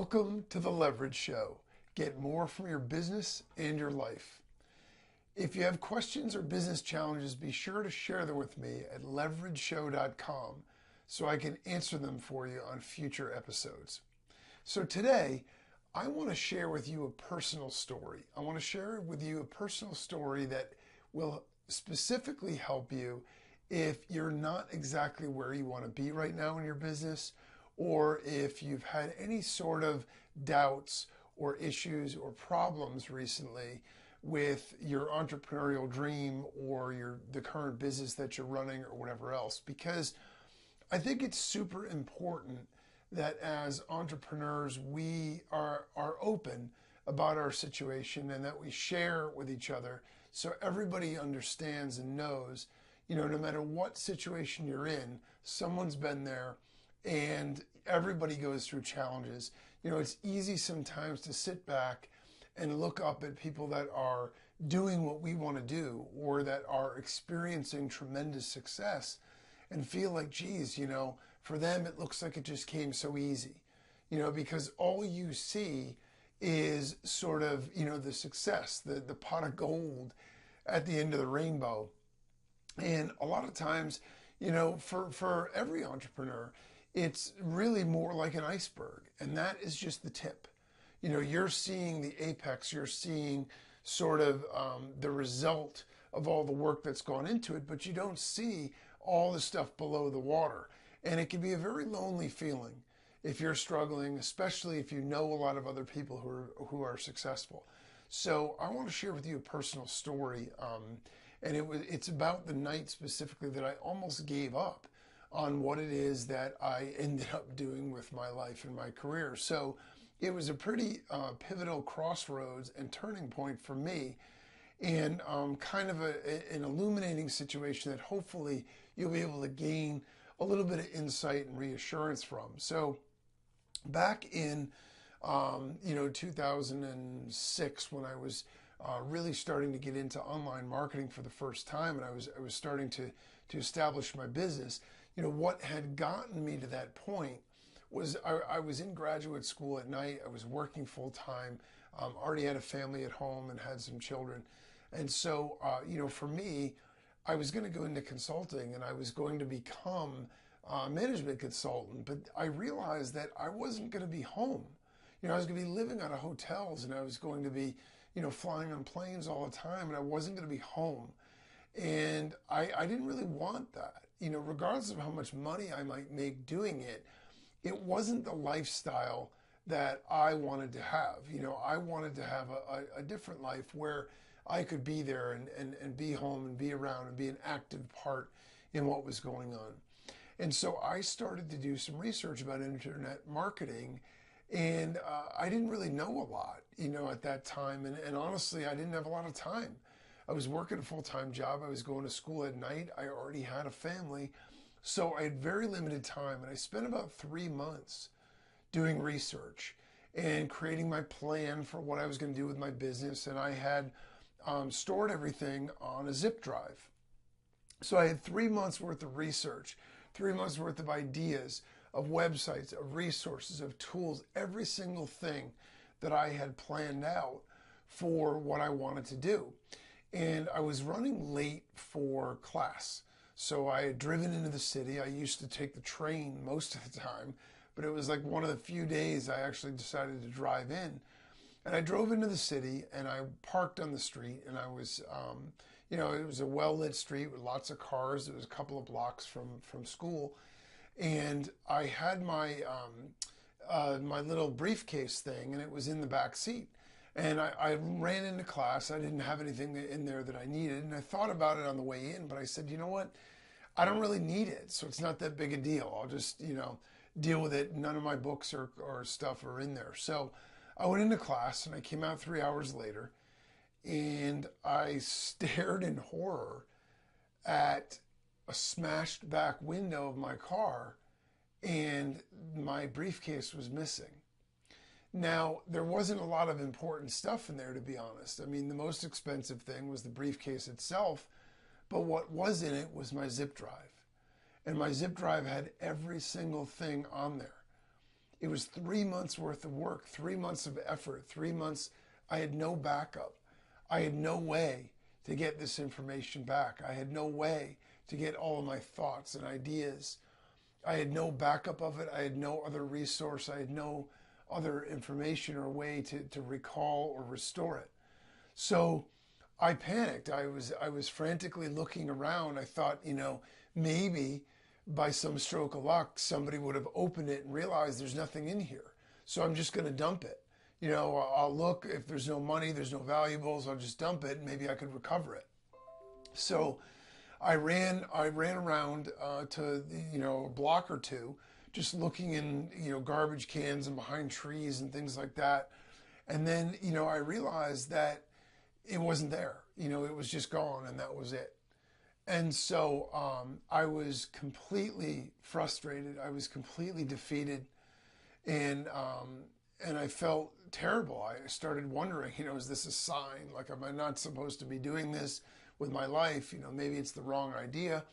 Welcome to the Leverage Show. Get more from your business and your life. If you have questions or business challenges, be sure to share them with me at leverageshow.com so I can answer them for you on future episodes. So today, I want to share with you a personal story. I want to share with you a personal story that will specifically help you if you're not exactly where you want to be right now in your business, or if you've had any sort of doubts or issues or problems recently with your entrepreneurial dream or the current business that you're running or whatever else. Because I think it's super important that as entrepreneurs, we are open about our situation and that we share with each other so everybody understands and knows, no matter what situation you're in, someone's been there. And everybody goes through challenges. It's easy sometimes to sit back and look up at people that are doing what we want to do or that are experiencing tremendous success and feel like, geez, for them it looks like it just came so easy, because all you see is sort of, the success, the pot of gold at the end of the rainbow. And a lot of times, for every entrepreneur, it's really more like an iceberg, and that is just the tip. You're seeing the apex, you're seeing sort of the result of all the work that's gone into it, but you don't see all the stuff below the water. And it can be a very lonely feeling if you're struggling, especially if you know a lot of other people who are successful. So I want to share with you a personal story, and it's about the night specifically that I almost gave up on what it is that I ended up doing with my life and my career. So it was a pretty pivotal crossroads and turning point for me, and kind of an illuminating situation that hopefully you'll be able to gain a little bit of insight and reassurance from. So back in 2006, when I was really starting to get into online marketing for the first time, and I was starting to establish my business, what had gotten me to that point was I was in graduate school at night. I was working full time, already had a family at home and had some children. And so, for me, I was going to go into consulting and I was going to become a management consultant. But I realized that I wasn't going to be home. I was going to be living out of hotels, and I was going to be, flying on planes all the time, and I wasn't going to be home. And I didn't really want that. Regardless of how much money I might make doing it, it wasn't the lifestyle that I wanted to have. I wanted to have a different life where I could be there and be home and be around and be an active part in what was going on. And so I started to do some research about internet marketing, and I didn't really know a lot, at that time. And honestly, I didn't have a lot of time. I was working a full-time job. I was going to school at night. I already had a family. So I had very limited time. And I spent about 3 months doing research and creating my plan for what I was going to do with my business. And I had stored everything on a zip drive. So I had 3 months worth of research, 3 months worth of ideas, of websites, of resources, of tools, every single thing that I had planned out for what I wanted to do. And I was running late for class. So I had driven into the city. I used to take the train most of the time, but it was like one of the few days I actually decided to drive in. And I drove into the city and I parked on the street, and I was, it was a well-lit street with lots of cars. It was a couple of blocks from school. And I had my my little briefcase thing, and it was in the back seat. And I ran into class. I didn't have anything in there that I needed. And I thought about it on the way in, but I said, you know what? I don't really need it. So it's not that big a deal. I'll just, deal with it. None of my books or stuff are in there. So I went into class and I came out 3 hours later, and I stared in horror at a smashed back window of my car, and my briefcase was missing. Now, there wasn't a lot of important stuff in there, to be honest. I mean, the most expensive thing was the briefcase itself, but what was in it was my zip drive. And my zip drive had every single thing on there. It was 3 months worth of work, 3 months of effort, 3 months. I had no backup. I had no way to get this information back. I had no way to get all of my thoughts and ideas. I had no backup of it. I had no other resource. I had no other information or way to recall or restore it. So I panicked. I was frantically looking around. I thought, maybe by some stroke of luck, somebody would have opened it and realized there's nothing in here. So I'm just going to dump it. I'll look. If there's no money, there's no valuables, I'll just dump it and maybe I could recover it. So I ran around to a block or two, just looking in garbage cans and behind trees and things like that. And then I realized that it wasn't there. It was just gone, and that was it. And so I was completely frustrated. I was completely defeated, and I felt terrible. I started wondering, is this a sign? Like, am I not supposed to be doing this with my life? Maybe it's the wrong idea.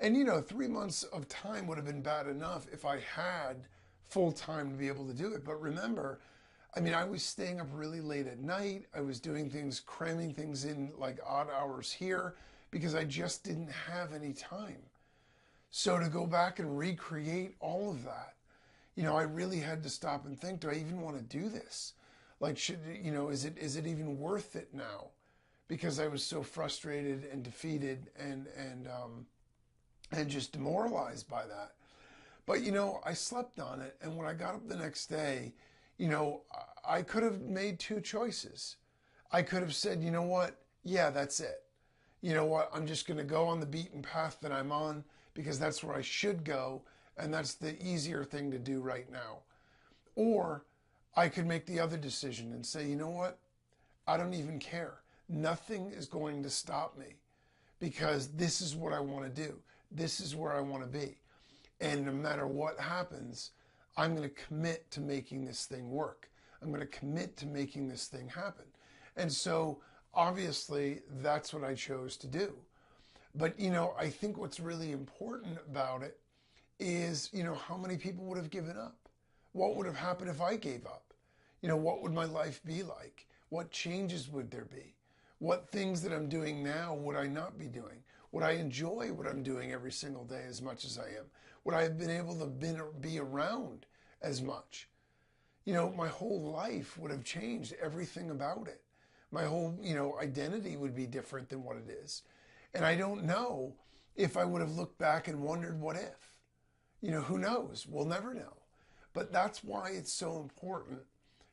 And 3 months of time would have been bad enough if I had full time to be able to do it. But remember, I was staying up really late at night. I was doing things, cramming things in like odd hours here because I just didn't have any time. So to go back and recreate all of that, I really had to stop and think, do I even want to do this? Like, is it even worth it now? Because I was so frustrated and defeated and just demoralized by that. But, I slept on it. And when I got up the next day, I could have made two choices. I could have said, you know what? Yeah, that's it. You know what? I'm just going to go on the beaten path that I'm on because that's where I should go. And that's the easier thing to do right now. Or I could make the other decision and say, you know what? I don't even care. Nothing is going to stop me because this is what I want to do. This is where I want to be. And no matter what happens, I'm going to commit to making this thing work. I'm going to commit to making this thing happen. And so obviously that's what I chose to do. But, I think what's really important about it is, how many people would have given up? What would have happened if I gave up? What would my life be like? What changes would there be? What things that I'm doing now would I not be doing? Would I enjoy what I'm doing every single day as much as I am? Would I have been able to be around as much? My whole life would have changed, everything about it. My whole, identity would be different than what it is. And I don't know if I would have looked back and wondered what if. Who knows? We'll never know. But that's why it's so important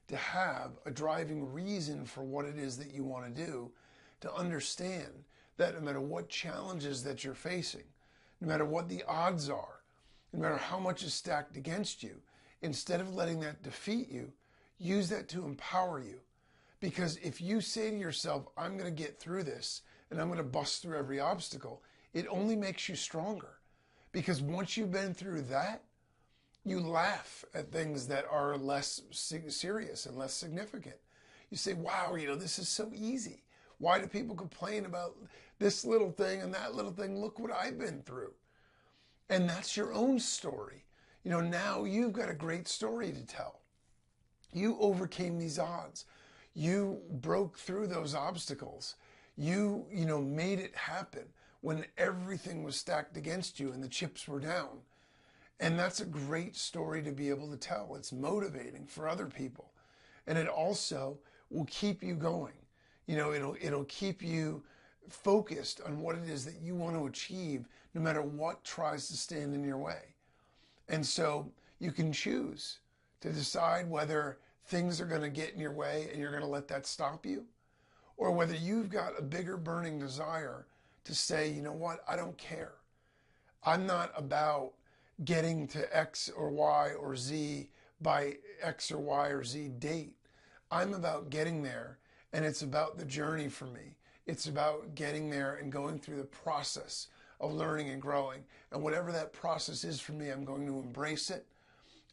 to have a driving reason for what it is that you want to do, to understand that no matter what challenges that you're facing, no matter what the odds are, no matter how much is stacked against you, instead of letting that defeat you, use that to empower you. Because if you say to yourself, I'm going to get through this and I'm going to bust through every obstacle, it only makes you stronger. Because once you've been through that, you laugh at things that are less serious and less significant. You say, wow, this is so easy. Why do people complain about this little thing and that little thing? Look what I've been through. And that's your own story. Now you've got a great story to tell. You overcame these odds. You broke through those obstacles. You made it happen when everything was stacked against you and the chips were down. And that's a great story to be able to tell. It's motivating for other people. And it also will keep you going. It'll keep you focused on what it is that you want to achieve, no matter what tries to stand in your way. And so you can choose to decide whether things are going to get in your way and you're going to let that stop you, or whether you've got a bigger burning desire to say, you know what, I don't care. I'm not about getting to X or Y or Z by X or Y or Z date. I'm about getting there, and it's about the journey for me. It's about getting there and going through the process of learning and growing. And whatever that process is for me, I'm going to embrace it.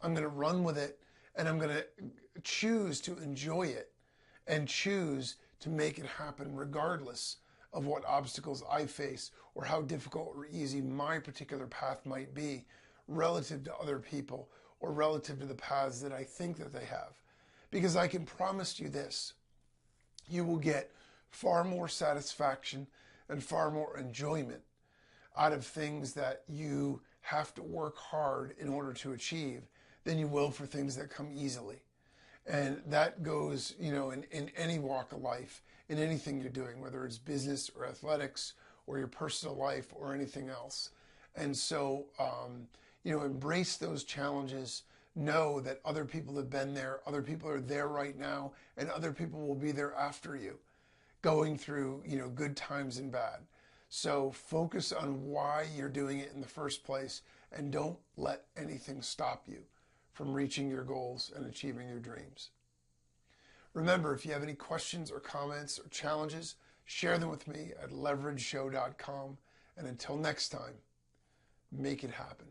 I'm going to run with it, and I'm going to choose to enjoy it and choose to make it happen regardless of what obstacles I face or how difficult or easy my particular path might be relative to other people or relative to the paths that I think that they have. Because I can promise you this, you will get far more satisfaction and far more enjoyment out of things that you have to work hard in order to achieve than you will for things that come easily. And that goes, in any walk of life, in anything you're doing, whether it's business or athletics or your personal life or anything else. And so, embrace those challenges. Know that other people have been there, other people are there right now, and other people will be there after you, going through, good times and bad. So focus on why you're doing it in the first place, and don't let anything stop you from reaching your goals and achieving your dreams. Remember, if you have any questions or comments or challenges, share them with me at leverageshow.com. And until next time, make it happen.